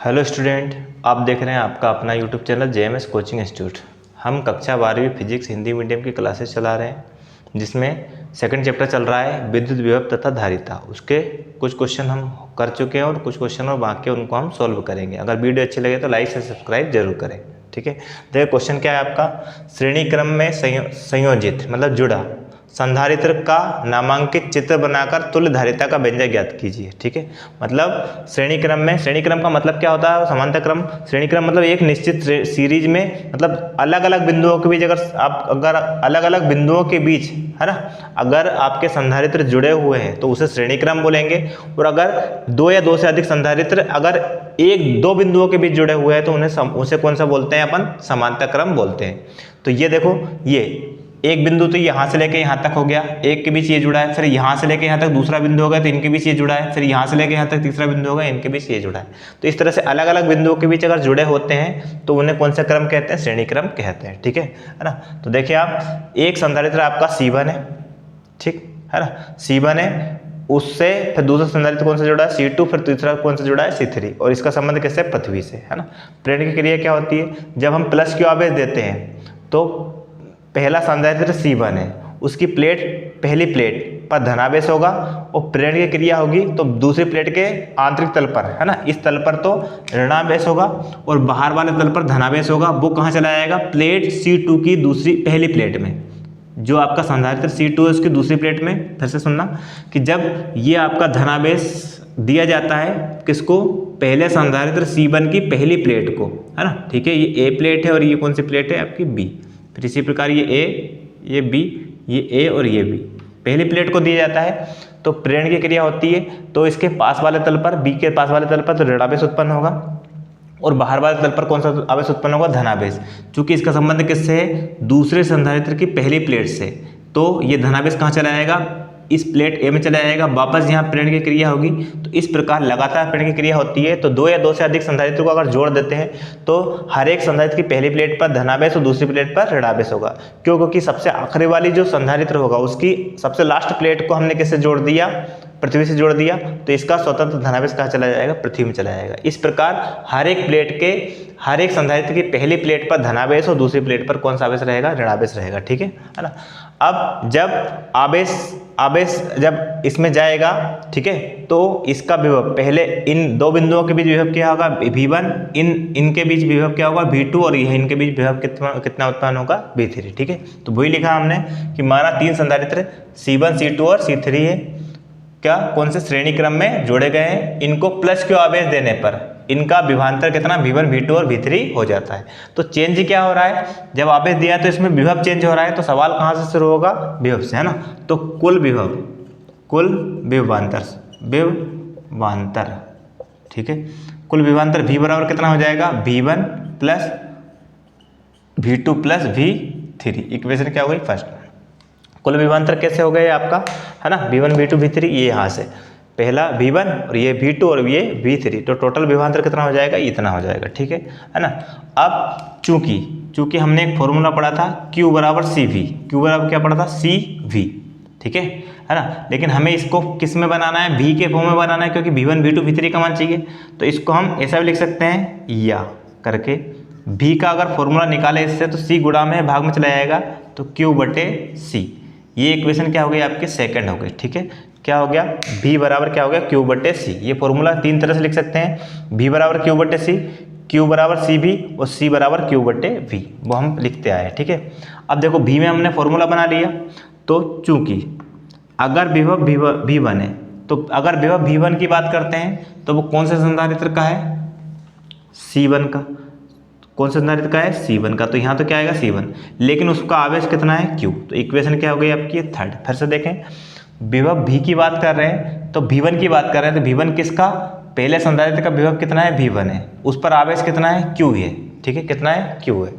Hello student, आप देख रहे हैं आपका अपना YouTube channel JMS coaching institute. हम कक्षा 12वीं फिजिक्स हिंदी मीडियम की क्लासेस चला रहे हैं, जिसमें सेकंड चैप्टर चल रहा है विद्युत विभव तथा धारिता। उसके कुछ क्वेश्चन हम कर चुके हैं और कुछ क्वेश्चन और बाकी उनको हम सॉल्व करेंगे। अगर वीडियो अच्छी लगे तो लाइक से सब्सक्राइब जरूर करें, ठीक है। देखिए क्वेश्चन क्या है आपका, श्रेणी क्रम में संयोजित मतलब जुड़ा संधारित्र का नामांकित चित्र बनाकर तुल्य धारिता का व्यंजक ज्ञात कीजिए, ठीक है। मतलब श्रेणी क्रम का मतलब क्या होता है, समांतर क्रम। श्रेणी क्रम मतलब एक निश्चित सीरीज में, मतलब अलग अलग बिंदुओं के बीच अगर अलग अलग बिंदुओं के बीच, है ना, अगर आपके संधारित्र जुड़े हुए हैं तो उसे श्रेणी क्रम बोलेंगे। और अगर दो या दो से अधिक संधारित्र अगर एक दो बिंदुओं के बीच जुड़े हुए हैं तो उसे कौन सा बोलते हैं अपन, समांतर क्रम बोलते हैं। तो ये देखो, ये एक बिंदु तो यहाँ से लेके यहाँ तक हो गया, एक के बीच ये जुड़ा है, फिर यहाँ से लेके यहाँ तक दूसरा बिंदु हो गया तो इनके बीच ये जुड़ा है, फिर यहाँ से लेके यहाँ तक तीसरा बिंदु होगा, इनके बीच ये जुड़ा है। तो इस तरह से अलग अलग बिंदुओं के बीच अगर जुड़े होते हैं तो उन्हें कौन सा क्रम कहते हैं, श्रेणी क्रम कहते हैं, ठीक है ना। तो देखिए आप, एक संधारित्र आपका C1 है, ठीक है ना, C1 है, उससे फिर दूसरा संधारित्र कौन सा जुड़ा है, C2, फिर तीसरा कौन सा जुड़ा है, C3, और इसका संबंध किससे, पृथ्वी से, है ना। प्रेरण की क्रिया क्या होती है, जब हम प्लस क्यू आवेश देते हैं तो पहला संधारित्र C1 है, उसकी प्लेट, पहली प्लेट पर धनावेश होगा और प्रेरण की क्रिया होगी तो दूसरी प्लेट के आंतरिक तल पर, है ना, इस तल पर तो ऋणावेश होगा और बाहर वाले तल पर धनावेश होगा। वो कहाँ चला जाएगा, प्लेट C2 की दूसरी पहली प्लेट में। जो आपका संधारित्र C2 है उसकी दूसरी प्लेट में, फिर से सुनना कि जब ये आपका धनावेश दिया जाता है किसको, पहले संधारित्र C1 की पहली प्लेट को, है ना, ठीक है। ये A प्लेट है और ये कौन सी प्लेट है आपकी B। फिर इसी प्रकार ये A, ये B, ये A और ये B पहली प्लेट को दिया जाता है तो प्रेरण की क्रिया होती है। तो इसके पास वाले तल पर, B के पास वाले तल पर तो ऋणावेश उत्पन्न होगा और बाहर वाले तल पर कौन सा आवेश उत्पन्न होगा, धनावेश। चूंकि इसका संबंध किससे है, दूसरे संधारित्र की पहली प्लेट से, तो ये धनावेश कहाँ चला जाएगा, इस प्लेट A में चला जाएगा, वापस यहाँ प्रेरण की क्रिया होगी। तो इस प्रकार लगातार प्रेरण की क्रिया होती है। तो दो या दो से अधिक संधारित्र को अगर जोड़ देते हैं तो हर एक संधारित्र की पहली प्लेट पर धनावेश और दूसरी प्लेट पर ऋणावेश होगा। क्यों, क्योंकि सबसे आखिरी वाली जो संधारित्र होगा उसकी सबसे लास्ट प्लेट को हमने किससे जोड़ दिया, पृथ्वी से जोड़ दिया, तो इसका स्वतंत्र धनावेश कहाँ चला जाएगा, पृथ्वी में चला जाएगा। इस प्रकार हर एक प्लेट के, हर एक संधारित्र की पहली प्लेट पर धनावेश और दूसरी प्लेट पर कौन सा आवेश रहेगा, ऋणावेश रहेगा, ठीक है ना। अब जब आवेश जब इसमें जाएगा, ठीक है, तो इसका विभव, पहले इन दो बिंदुओं के बीच विभव क्या होगा, V1, इनके बीच विभव क्या होगा, V2, और यह इनके बीच विभव कितना उत्पन्न होगा, V3, ठीक है। तो वही लिखा हमने कि माना तीन संधारित्र C1, C2 और C3 है, क्या, कौन से श्रेणी क्रम में जोड़े गए हैं। इनको प्लस क्यू आवेश देने पर इनका विभवांतर कितना, V1, V2 और V3 हो जाता है। तो चेंज क्या हो रहा है, जब आवेश दिया तो इसमें विभव चेंज हो रहा है। तो सवाल कहाँ से शुरू होगा, विभव से, है ना। तो कुल विभवांतर, ठीक है, कुल विभवांतर V बराबर कितना हो जाएगा, V1 plus V2 plus V3। Equation क्या हो गई, फर्स्ट। कुल विभवांतर कैसे हो गए आपका, है ना, V1, V2, V3, ये यहाँ से पहला V1 और ये V2 और ये V3, तो टोटल विभवांतर कितना हो जाएगा, इतना हो जाएगा, ठीक है ना। अब चूंकि हमने एक फॉर्मूला पढ़ा था Q बराबर CV, Q बराबर क्या पढ़ा था, CV, ठीक है ना। लेकिन हमें इसको किस में बनाना है, V के फॉर्म में बनाना है, क्योंकि V1, V2, V3 का मान चाहिए। तो इसको हम ऐसा भी लिख सकते हैं, या करके V का अगर फॉर्मूला निकाले इससे तो C गुणा में भाग में चला जाएगा, तो Q बटे C। ये इक्वेशन क्या हो गई आपकी, सेकंड हो गई, ठीक है। क्या हो गया, V बराबर क्या हो गया, Q बटे C। ये फॉर्मूला तीन तरह से लिख सकते हैं, V बराबर Q बटे C, Q बराबर CV और C बराबर Q बटे V, वो हम लिखते आए, ठीक है। अब देखो V में हमने फॉर्मूला बना लिया। तो चूंकि अगर विभव V1 है, तो अगर विभव V1 की बात करते हैं तो वो कौन से संधारित्र का है, C1 का। कौन सा संधारित्र का है, C1 का। तो यहाँ तो क्या आएगा, C1, लेकिन उसका आवेश कितना है, Q। तो इक्वेशन क्या हो गई आपकी, थर्ड। फिर से देखें, विभव V की बात कर रहे हैं तो V1 की बात कर रहे हैं, तो V1 किसका, पहले संधारित्र का विभव कितना है, V1 है, उस पर आवेश कितना है, Q है, ठीक है, कितना है, Q है।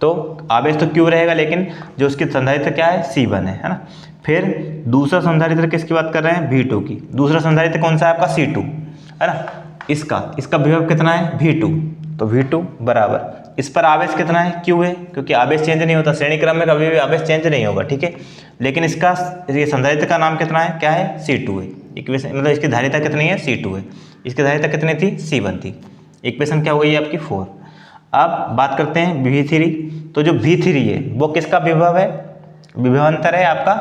तो आवेश तो Q रहेगा, लेकिन जो उसकी संधारित्र क्या है, C1 है ना। फिर दूसरा संधारित्र किसकी बात कर रहे हैं, V2 की। दूसरा संधारित्र कौन सा है आपका, C2, है ना। इसका विभव कितना है, V2, तो V2 बराबर, इस पर आवेश कितना है, Q है, क्योंकि आवेश चेंज नहीं होता, श्रेणी क्रम में कभी भी आवेश चेंज नहीं होगा, ठीक है। लेकिन इसका, ये संधारित्र का नाम कितना है, क्या है, C2 है। इक्वेशन मतलब इसकी धारिता कितनी है, C2 है। इसकी धारिता कितनी थी, C1 थी। इक्वेशन क्या हो गई आपकी 4। अब बात करते हैं V3। तो जो V3 है वो किसका विभव है, विभवांतर है आपका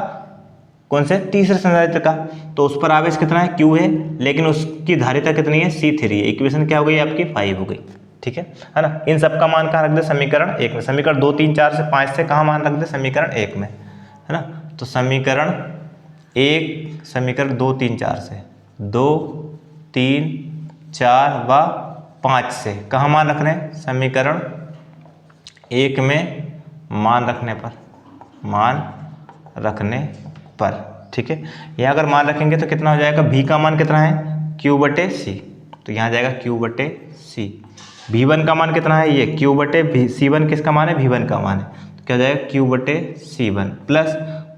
कौन से, तीसरे संधारित्र का। तो उस पर आवेश कितना है, Q है, लेकिन उसकी धारिता कितनी है, C3 है। इक्वेशन क्या हो गई आपकी 5 हो गई। ठीक है ना। इन सब का मान कहाँ रख दे, समीकरण 1 में। समीकरण 2 3 4 से 5 से कहाँ मान रख दे, समीकरण 1 में, है ना। तो समीकरण 1, समीकरण 2 3 4 से, 2 3 4 व 5 से कहाँ मान रखने हैं, समीकरण 1 में मान रखने पर, ठीक है। यहाँ अगर मान रखेंगे तो कितना हो जाएगा, V का मान कितना है, Q/C। तो यहाँ जाएगा Q/C। V1 का मान कितना है, ये Q/C1 किसका मान है, V1 का मान है। तो क्या जाएगा Q/C1 प्लस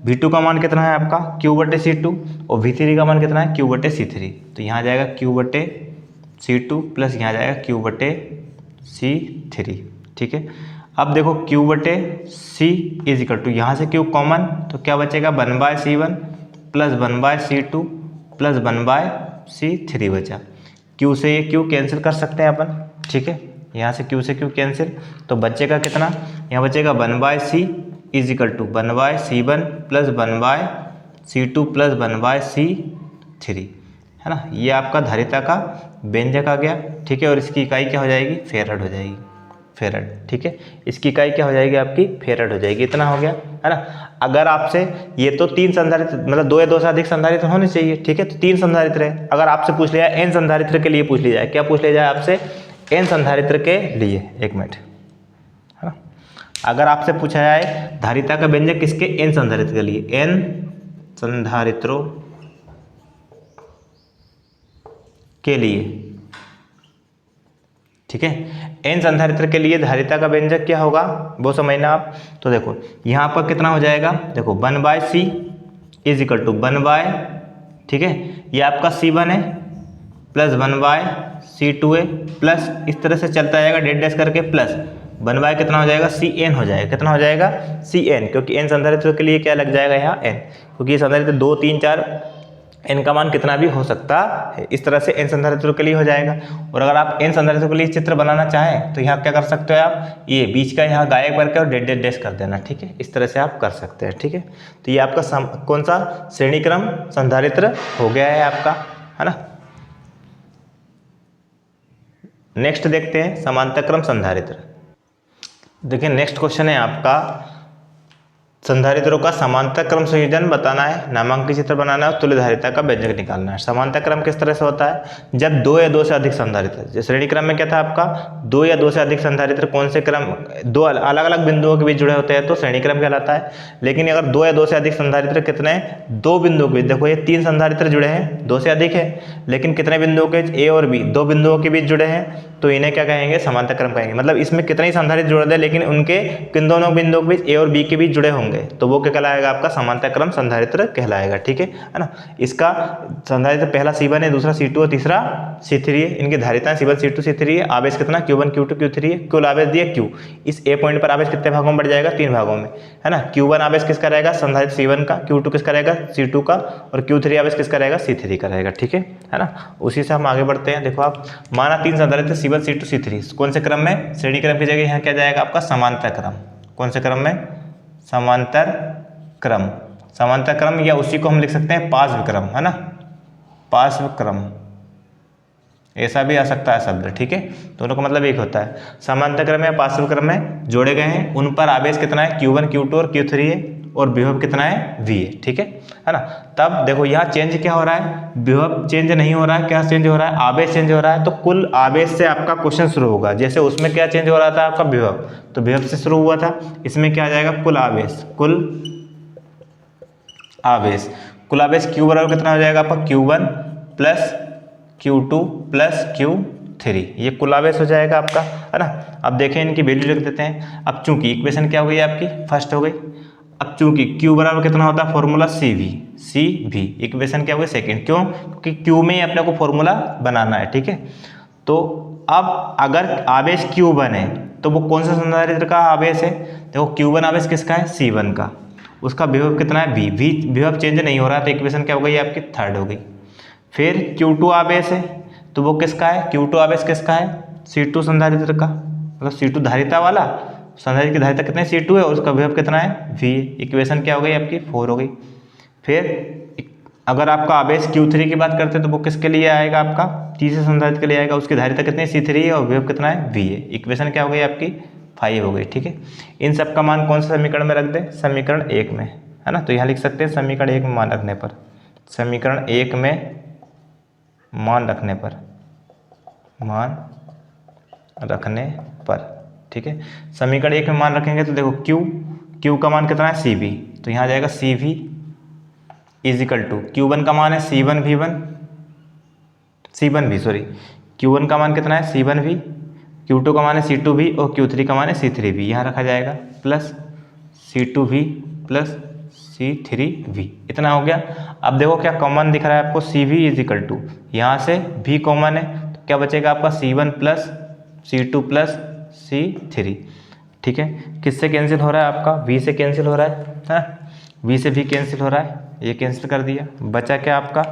V2 का मान कितना है आपका, Q/C2, और V3 का मान कितना है, Q/C3। तो यहाँ जाएगा Q/C2 प्लस यहाँ जाएगा Q/C3। ठीक है। अब देखो Q/C इज इक्वल टू, यहाँ से Q कॉमन, तो क्या बचेगा 1/C1 plus 1/C2 plus 1/C3 बचा। Q से ये Q कैंसिल कर सकते हैं अपन, ठीक है। यहाँ से Q से Q कैंसिल, तो बचेगा कितना, यहाँ बचेगा 1/C is equal to 1/C1 plus 1/C2 plus 1/C3, है ना। ये आपका धारिता का व्यंजक आ गया, ठीक है। और इसकी इकाई क्या हो जाएगी, फेरड हो जाएगी, फेरड, ठीक है। इसकी इकाई क्या हो जाएगी आपकी, फेरड हो जाएगी। इतना हो गया, है ना। अगर आपसे ये तो 3 संधारित्र, मतलब 2 या 2 से अधिक संधारित्र होने चाहिए, ठीक है। तो 3 संधारित्र है। अगर आपसे पूछ लिया n संधारित्र के लिए पूछ लिया जाए, क्या पूछ लिया जाए आपसे, n संधारित्र के लिए, 1 मिनट, है ना। अगर आपसे पूछा जाए धारिता का व्यंजक किसके, n संधारित्र के लिए, n संधारित्रों के लिए, ठीक है। n संधारित्र के लिए धारिता का व्यंजक क्या होगा वो समझना आप। तो देखो यहाँ पर कितना हो जाएगा, देखो 1/C इज इक्वल टू 1/, ठीक है, ये आपका C1 है प्लस 1/C2 है, प्लस इस तरह से चलता जाएगा डेड डैश करके, प्लस 1/ कितना हो जाएगा, Cn हो जाएगा। कितना हो जाएगा, Cn, क्योंकि n संधारित्र के लिए क्या लग जाएगा यहाँ n, क्योंकि ये संधारित्र 2 3 4 n का मान कितना भी हो सकता है। इस तरह से n संधारित्रों के लिए हो जाएगा। और अगर आप n संधारित्रों के लिए चित्र बनाना चाहें तो यहाँ क्या कर सकते हो आप, ये बीच का यहाँ गायब करके और डेड डैश कर देना, ठीक है। इस तरह से आप कर सकते हैं, ठीक है। तो ये आपका कौन सा श्रेणी क्रम संधारित्र हो गया है आपका, है ना। नेक्स्ट देखते हैं समांतर क्रम संधारित्र। देखिए नेक्स्ट क्वेश्चन है आपका, संधारित्रों का समांतर क्रम संयोजन बताना है, नामांकित चित्र बनाना है और तुल्य धारिता का व्यंजक निकालना है। समांतर क्रम किस तरह से होता है, जब 2 या 2 से अधिक संधारित्र, श्रेणी क्रम में क्या था आपका, 2 या 2 से अधिक संधारित्र कौन से क्रम, 2 अलग अलग बिंदुओं के बीच जुड़े होते हैं तो श्रेणी क्रम कहलाता है। लेकिन अगर 2 या 2 से अधिक संधारित्र कितने, 2 बिंदुओं के बीच, देखो ये 3 संधारित्र जुड़े हैं, 2 से अधिक है, लेकिन कितने बिंदुओं के, A और B 2 बिंदुओं के बीच जुड़े हैं, तो इन्हें क्या कहेंगे, समांतर क्रम कहेंगे। मतलब इसमें कितने ही संधारित्र जुड़े थे लेकिन उनके किन दोनों बिंदुओं के बीच, A और B के बीच जुड़े होंगे, तो वो क्या कहलाएगा आपका, समांतर क्रम संधारित्र कहलाएगा, ठीक है ना। इसका संधारित्र पहला C1 है, दूसरा C2 और तीसरा C3 है। इनकी धारिताएं C1 C2 C3 है। आवेश कितना, Q1 Q2 Q3 है। कुल आवेश दिया Q। इस A पॉइंट पर आवेश कितने भागों में बढ़ जाएगा, 3 भागों में, है ना। Q1 आवेश किसका रहेगा, संधारित्र C1 का, Q2 किसका रहेगा, C2 का, और Q3 आवेश किसका रहेगा, C3 का रहेगा, ठीक है ना। उसी से हम आगे बढ़ते हैं। देखो आप, माना 3 संधारित्र C1 C2 C3 कौन से क्रम में, श्रेणी क्रम की जगह यहाँ क्या जाएगा आपका, समांतर क्रम। कौन से क्रम में, समांतर क्रम। समांतर क्रम या उसी को हम लिख सकते हैं पार्श्व क्रम, है ना, पार्श्व क्रम, ऐसा भी आ सकता है शब्द, ठीक है। दोनों का मतलब एक होता है। समांतर क्रम या पार्श्व क्रम में जोड़े गए हैं, उन पर आवेश कितना है, Q1 Q2 और Q3 है, और विभव कितना है, V है, ठीक है ना। तब देखो यहाँ चेंज क्या हो रहा है, विभव चेंज नहीं हो रहा है, क्या चेंज हो रहा है, आवेश चेंज हो रहा है। तो कुल आवेश से आपका क्वेश्चन शुरू होगा। जैसे उसमें क्या चेंज हो रहा था आपका, विभव, तो विभव से शुरू हुआ था। इसमें क्या आ जाएगा, कुल आवेश, कुल आवेश, कुल आवेश Q बराबर कितना हो जाएगा आपका, Q1 plus Q2 plus Q3, ये कुल आवेश हो जाएगा आपका, है ना। अब देखें इनकी वैल्यू लिख देते हैं। अब चूंकि इक्वेशन क्या हो गई आपकी, फर्स्ट हो गई। अब चूंकि Q बराबर कितना होता है, फॉर्मूला CV, इक्वेशन क्या हो गई सेकेंड, क्यों, क्योंकि Q में ही अपने को फॉर्मूला बनाना है, ठीक है। तो अब अगर आवेश Q1 है तो वो कौन सा संधारित्र का आवेश है, देखो Q1 आवेश किसका है, C1 का, उसका विभव कितना है, V विभव चेंज नहीं हो रहा, तो इक्वेशन क्या हो गई आपकी, थर्ड हो गई। फिर Q2 आवेश है, तो वो किसका है, Q2 आवेश किसका है, C2 संधारित्र का, मतलब C2 धारिता वाला, संधारित्र की धारिता कितने C2 है और उसका विभव कितना है V। इक्वेशन क्या हो गई आपकी 4 हो गई। फिर अगर आपका आवेश Q3 की बात करते हैं तो वो किसके लिए आएगा, आपका तीसरे संधारित्र के लिए आएगा, उसकी धारिता कितनी C3 है और विभव कितना है V है। इक्वेशन क्या हो गई आपकी 5 हो गई, ठीक है। इन सब का मान कौन सा समीकरण में रख दें, समीकरण 1 में, है ना। तो यहाँ लिख सकते हैं समीकरण 1 में मान रखने पर, समीकरण 1 में मान रखने पर, ठीक है। समीकरण 1 में मान रखेंगे तो देखो Q का मान कितना है CV, तो यहाँ आ जाएगा CV is equal to Q1 का मान है C1V सॉरी, Q1 का मान कितना है C1V, Q2 का मान है C2V और Q3 का मान है C3V, यहाँ रखा जाएगा प्लस C2V प्लस C3V, इतना हो गया। अब देखो क्या कॉमन दिख रहा है आपको, CV इज इक्वल टू, यहाँ से V कॉमन है तो क्या बचेगा आपका C1 plus C2 plus C3, ठीक है। किससे कैंसिल हो रहा है आपका, V से कैंसिल हो रहा है, V से भी कैंसिल हो रहा है, ये कैंसिल कर दिया, बचा क्या आपका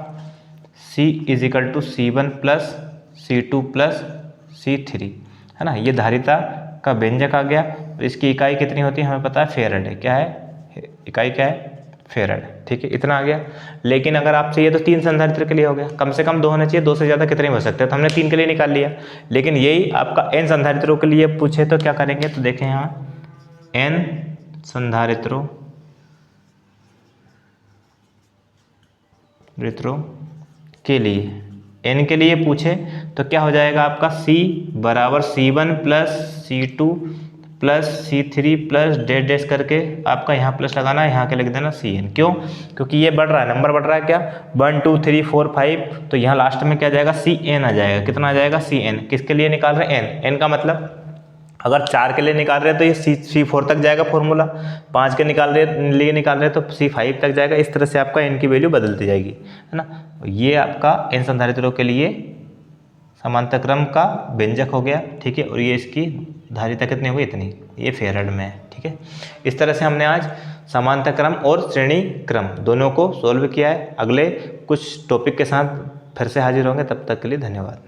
C is equal to C1 plus C2 plus C3, है ना। ये धारिता का व्यंजक आ गया। तो इसकी इकाई कितनी होती है हमें पता है, फेरेड है, क्या है इकाई, क्या है फेरेड, ठीक है। इतना आ गया। लेकिन अगर आपसे ये तो 3 संधारित्र के लिए हो गया, कम से कम 2 होने चाहिए, 2 से ज़्यादा कितने हो सकते हैं, तो हमने 3 के लिए निकाल लिया। लेकिन यही आपका n संधारित्रों के लिए पूछे तो क्या करेंगे, तो देखें यहाँ n संधारित्रों के लिए, n के लिए पूछे तो क्या हो जाएगा आपका C बराबर C1 plus C2 plus C3 plus dash dash करके आपका यहाँ प्लस लगाना है, यहाँ के लिख देना CN। क्यों, क्योंकि ये बढ़ रहा है, नंबर बढ़ रहा है क्या 1 2 3 4 5, तो यहाँ लास्ट में क्या जाएगा CN आ जाएगा। कितना आ जाएगा CN, किसके लिए निकाल रहे हैं N का मतलब अगर 4 के लिए निकाल रहे हैं तो ये C4 तक जाएगा फॉर्मूला, 5 के लिए निकाल रहे हैं तो C5 तक जाएगा। इस तरह से आपका n की वैल्यू बदलती जाएगी, है ना। ये आपका n संधारित्रों के लिए समांतर क्रम का व्यंजक हो गया, ठीक है। और ये इसकी धारिता कितनी होगी, इतनी, ये फेरेड में है, ठीक है। इस तरह से हमने आज समांतर क्रम और श्रेणी क्रम दोनों को सोल्व किया है। अगले कुछ टॉपिक के साथ फिर से हाजिर होंगे, तब तक के लिए धन्यवाद।